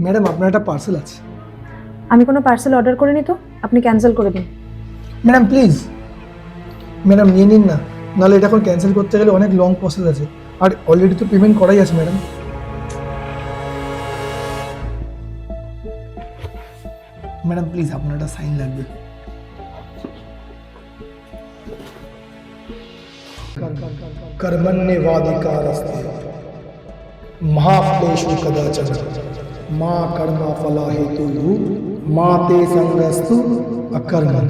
Madam, আপনার একটা parcel আছে। আমি কোনো পার্সেল অর্ডার করিনি তো, আপনি ক্যান্সেল করে দিন। ম্যাডাম প্লিজ, ম্যাডাম নিয়ে নিন না, নাহলে এটা এখন ক্যান্সেল করতে গেলে অনেক লং প্রসেস আছে, আর অলরেডি তো পেমেন্ট করাই আছে ম্যাডাম। ম্যাডাম প্লিজ, আপনার একটা সাইন লাগবে। कर्मण्येवाधिकारस्ते महाफलेषु कदाचन मा कर्मा फला हेतु मा ते संगस्तु अकर्मण।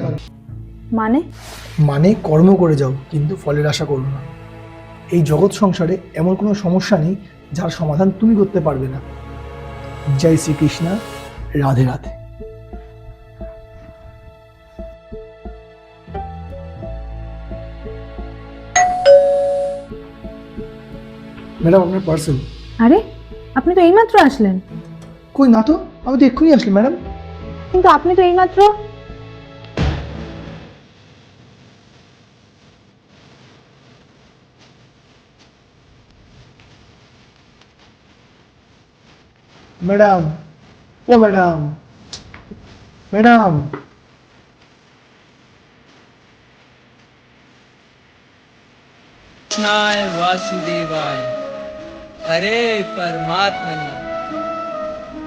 মানে? মানে কর্ম করে যাও, কিন্তু ফলের আশা করো না। এই জগৎ সংসারে এমন কোনো সমস্যা নেই যার সমাধান তুমি করতে পারবে না। জয় শ্রীকৃষ্ণ, রাধে রাধে। ম্যাডাম, আপনার পার্সেল। আরে, আপনি তো এইমাত্র আসলেন। কই না তো, আমি তো এক্ষুনি আসলাম ম্যাডাম। কিন্তু আপনি তো এইমাত্র। ম্যাডাম, ও ম্যাডাম, ম্যাডাম। कृष्णाय वासुदेवाय हरे परमात्मने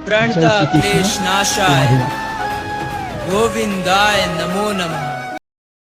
प्रणता जय श्री कृष्ण, क्लेश नाशाय राधे राधे। गोविंदाय नमो नमः।